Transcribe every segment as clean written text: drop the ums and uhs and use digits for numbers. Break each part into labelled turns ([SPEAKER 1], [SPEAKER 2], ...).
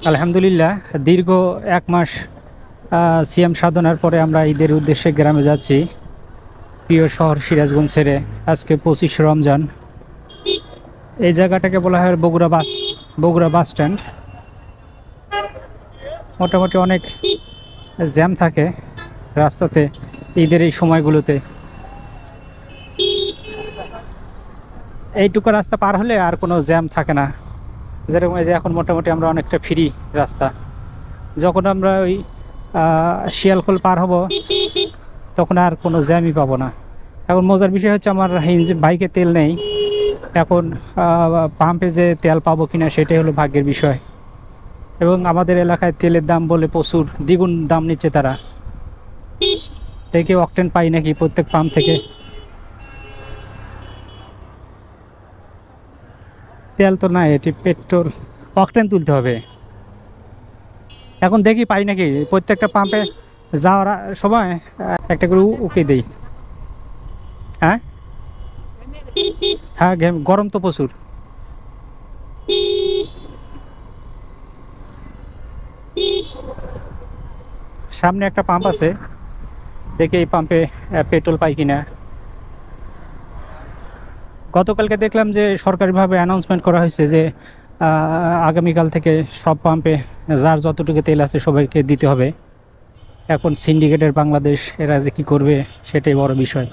[SPEAKER 1] আলহামদুলিল্লাহ, দীর্ঘ 1 মাস সিয়াম সাধনার পরে আমরা ঈদের উদ্দেশ্যে গ্রামে যাচ্ছি। প্রিয় শহর সিরাজগঞ্জ ছেড়ে। আজকে 25 রমজান। এই জায়গাটাকে বলা হয় বগুড়া বাস স্ট্যান্ড। মোটামুটি অনেক জ্যাম থাকে রাস্তাতে ঈদের এই সময়গুলোতে। এইটুকু রাস্তা পার হলে আর কোনো জ্যাম থাকে না। যেরকম এই যে এখন মোটামুটি আমরা অনেকটা ফ্রি রাস্তা। যখন আমরা ওই শিয়ালকোল পার হব তখন আর কোনো জ্যামই পাবো না। এখন মজার বিষয় হচ্ছে আমার বাইকে তেল নেই। এখন পাম্পে যে তেল পাবো কিনা সেটাই হলো ভাগ্যের বিষয়। এবং আমাদের এলাকায় তেলের দাম বলে প্রচুর, দ্বিগুণ দাম নিচ্ছে তারা। দেখে অকটেন পাই নাকি প্রত্যেক পাম্প থেকে। তেল তো নাই, এটি পেট্রোল, অকটেন তুলতে হবে। এখন দেখি পাই নাকি প্রত্যেকটা পাম্পে যাওয়ার সময় একটা করে উকে দেই। হ্যাঁ হ্যাঁ, গরম তো প্রচুর। সামনে একটা পাম্প আছে, দেখি এই পাম্পে পেট্রোল পাই কিনা। গতকালকে দেখলাম যে সরকারিভাবে অ্যানাউন্সমেন্ট করা হয়েছে যে আগামীকাল থেকে সব পাম্পে যার যতটুকু তেল আছে সবাইকে দিতে হবে। এখন সিন্ডিকেটের বাংলাদেশ, এরা যে কী করবে সেটাই বড় বিষয়।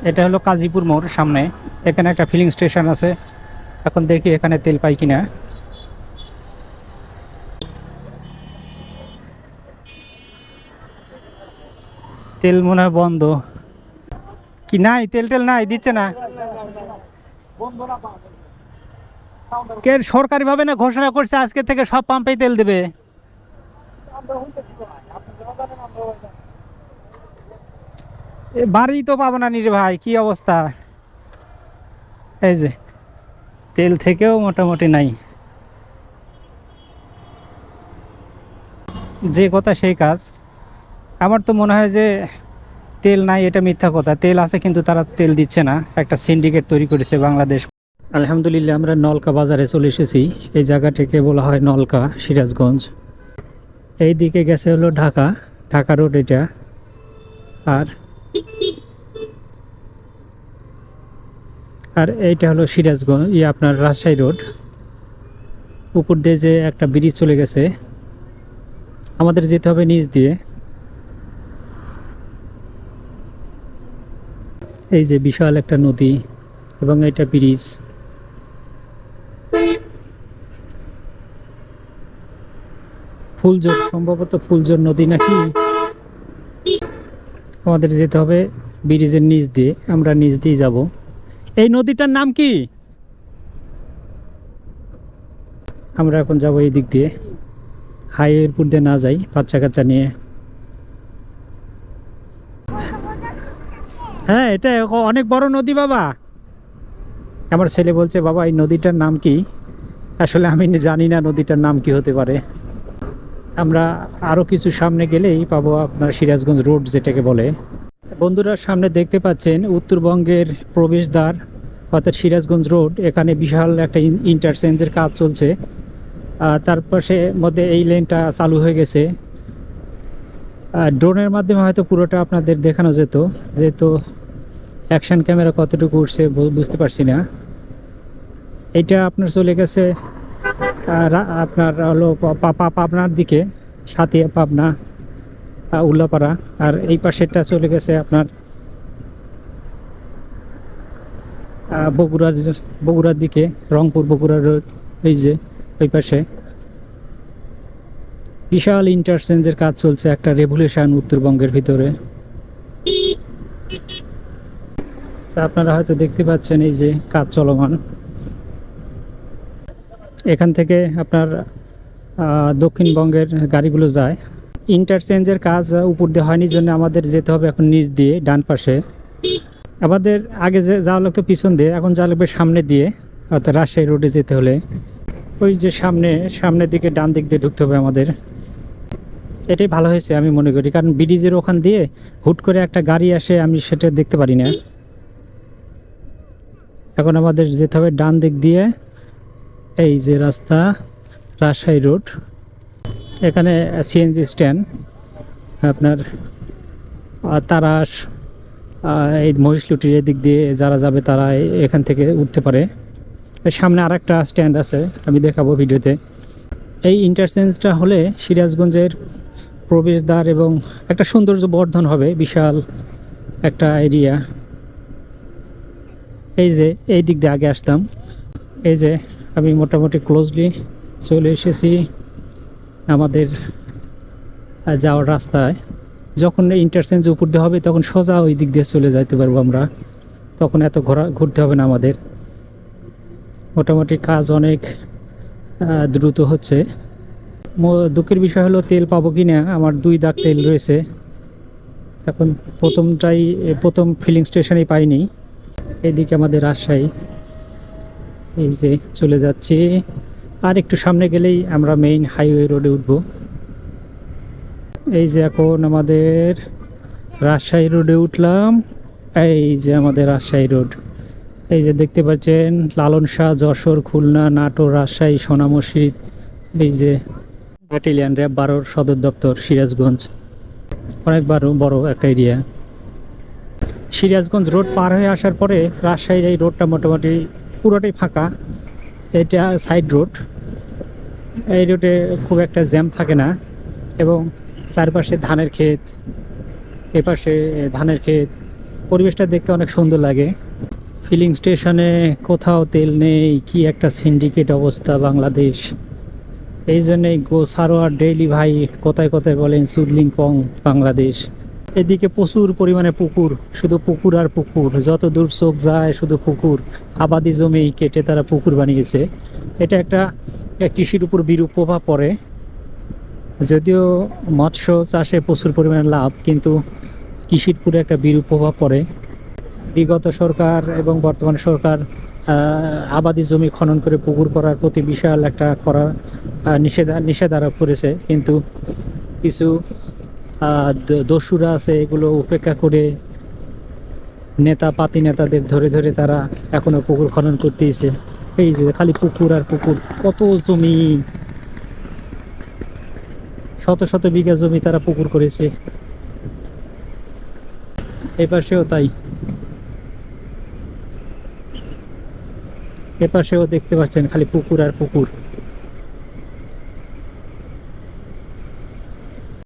[SPEAKER 1] এটা হলো কাজীপুর মোড় সামনে। এখানে একটা ফিলিং স্টেশন আছে। এখন দেখি এখানে তেল পাই কিনা। তেল মনে হয় বন্ধ, কি নাই, তেল টেল নাই, দিচ্ছে না। কে সরকারিভাবে না ঘোষণা করছে আজকে থেকে সব পাম্পেই তেল দেবে। বাড়ি তো পাবো না নিরে ভাই, কি অবস্থা। এই যে তেল থেকেও মোটামুটি নাই। যে কথা সেই কাজ। আমার তো মনে হয় যে তেল নাই এটা মিথ্যা কথা। তেল আছে কিন্তু তারা তেল দিচ্ছে না। একটা সিন্ডিকেট তৈরি করেছে বাংলাদেশ। আলহামদুলিল্লাহ, আমরা নলকা বাজারে চলে এসেছি। এই জায়গাটাকে বলা হয় নলকা, সিরাজগঞ্জ। এই দিকে গেছে হলো ঢাকা, ঢাকা রোড এটা। আর আর এইটা হলো সিরাজগঞ্জ, আপনার রাজশাহী রোড। উপর দিয়ে যে একটা ব্রিজ চলে গেছে, আমাদের যেতে হবে নিচ দিয়ে। এই যে বিশাল একটা নদী এবং এটা ব্রিজ। ফুলজোর, সম্ভবত ফুলজোর নদী নাকি। আমাদের যেতে হবে ব্রিজের নিচ দিয়ে, আমরা নিচ দিয়ে যাব। এই নদীটার নাম কি? আমরা এখন যাব এই দিক দিয়ে, হাইওয়ের উপর দিয়ে না যাই বাচ্চা কাচ্চা নিয়ে। হ্যাঁ, এটা অনেক বড় নদী বাবা। আমার ছেলে বলছে বাবা এই নদীটার নাম কি। আসলে আমি জানি না নদীটার নাম কি হতে পারে। আমরা আরও কিছু সামনে গেলেই পাবো আপনার সিরাজগঞ্জ রোড যেটাকে বলে। বন্ধুরা, সামনে দেখতে পাচ্ছেন উত্তরবঙ্গের প্রবেশদ্বার অর্থাৎ সিরাজগঞ্জ রোড। এখানে বিশাল একটা ইন্টারচেঞ্জের কাজ চলছে। তার পাশে মধ্যে এই লেনটা চালু হয়ে গেছে। ড্রোনের মাধ্যমে হয়তো পুরোটা আপনাদের দেখানো যেত, যেহেতু অ্যাকশন ক্যামেরা কতটুকু উঠছে বুঝতে পারছি না। এটা আপনার চলে গেছে আপনার হলো পাবনার দিকে, সাতিয়া, পাবনা, উল্লাপাড়া। আর এই পাশেরটা চলে গেছে আপনার বগুড়ার দিকে, রংপুর বগুড়া রোড। এই যে ওই পাশে বিশাল ইন্টারচেঞ্জের কাজ চলছে, একটা রেভলিউশন উত্তরবঙ্গের ভিতরে। আপনারা হয়তো দেখতে পাচ্ছেন এই যে কাজ চলমান। এখান থেকে আপনার দক্ষিণবঙ্গের গাড়িগুলো যায়। ইন্টারচেঞ্জের কাজ উপর দিয়ে হয়নি জন্য আমাদের যেতে হবে এখন নিচ দিয়ে, ডান পাশে। আমাদের আগে যে যাওয়া লাগতো পিছন দিয়ে, এখন যাওয়া লাগবে সামনে দিয়ে, অর্থাৎ রাজশাহী রোডে যেতে হলে ওই যে সামনের দিকে ডান দিক দিয়ে ঢুকতে হবে আমাদের। এটাই ভালো হয়েছে আমি মনে করি, কারণ ব্রিজের ওখান দিয়ে হুট করে একটা গাড়ি আসে, আমি সেটা দেখতে পারি না। এখন আমাদের যেতে হবে ডান দিক দিয়ে, এই যে রাস্তা রাজশাহী রোড, এখানে সিএনজি স্ট্যান্ড আপনার তারাস, এই মহিষলুটির এদিক দিয়ে যারা যাবে তারা এখান থেকে উঠতে পারে। সামনে আর একটা স্ট্যান্ড আছে, আমি দেখাবো ভিডিওতে। এই ইন্টারচেঞ্জটা হলে সিরাজগঞ্জের প্রবেশদ্বার এবং একটা সৌন্দর্য বর্ধন হবে, বিশাল একটা এরিয়া। এই যে এই দিক দিয়ে আগে আসতাম, এই যে আমি মোটামুটি ক্লোজলি চলে এসেছি আমাদের যাওয়ার রাস্তায়। যখন ইন্টারচেঞ্জ উপর দিয়ে হবে তখন সোজা ওই দিক দিয়ে চলে যাইতে পারবো আমরা, তখন এত ঘুরতে হবে না আমাদের। মোটামুটি কাজ অনেক দ্রুত হচ্ছে। দুঃখের বিষয় হলো তেল পাবো কি না, আমার 2 দাগ তেল রয়েছে এখন। প্রথম ফিলিং স্টেশনেই পাইনি। এদিকে আমাদের রাজশাহী, এই যে চলে যাচ্ছি, আর একটু সামনে গেলেই আমরা মেইন হাইওয়ে রোডে উঠব। এই যে এখন আমাদের রাজশাহী রোডে উঠলাম, এই যে আমাদের রাজশাহী রোড। এই যে দেখতে পাচ্ছেন লালন শাহ, যশোর, খুলনা, নাটোর, রাজশাহী, সোনা মসজিদ। এই যে ব্যাটালিয়ান র্যাব 12 সদর দপ্তর সিরাজগঞ্জ, অনেক বড় একটা এরিয়া। সিরাজগঞ্জ রোড পার হয়ে আসার পরে রাজশাহীর এই রোডটা মোটামুটি পুরোটাই ফাঁকা। এটা সাইড রোড, এই রোডে খুব একটা জ্যাম থাকে না, এবং চারপাশে ধানের ক্ষেত, এপাশে ধানের ক্ষেত, পরিবেশটা দেখতে অনেক সুন্দর লাগে। ফিলিং স্টেশনে কোথাও তেল নেই, কি একটা সিন্ডিকেট অবস্থা বাংলাদেশ। এই জন্যই গো সারোয়ার ডেইলি ভাই কোথায় কোথায় বলেন সুদলিং পং বাংলাদেশ। এদিকে প্রচুর পরিমাণে পুকুর, শুধু পুকুর আর পুকুর, যত দূর চোখ যায় শুধু পুকুর। আবাদি জমি কেটে তারা পুকুর বানিয়েছে। এটা একটা কৃষির উপর বিরূপ প্রভাব পড়ে। যদিও মৎস্য চাষে প্রচুর পরিমাণে লাভ, কিন্তু কৃষির উপরে একটা বিরূপ প্রভাব পড়ে। বিগত সরকার এবং বর্তমান সরকার আবাদি জমি খনন করে পুকুর করার প্রতি বিশাল একটা নিষেধাজ্ঞা করেছে, কিন্তু কিছু দস্যুরা আছে, এগুলো উপেক্ষা করে নেতাদের ধরে ধরে তারা এখনো পুকুর খনন করতেইছে। এই যে খালি পুকুর আর পুকুর, কত জমি, শত শত বিঘা জমি তারা পুকুর করেছে। এপাশেও তাই, এপাশেও দেখতে পাচ্ছেন খালি পুকুর আর পুকুর।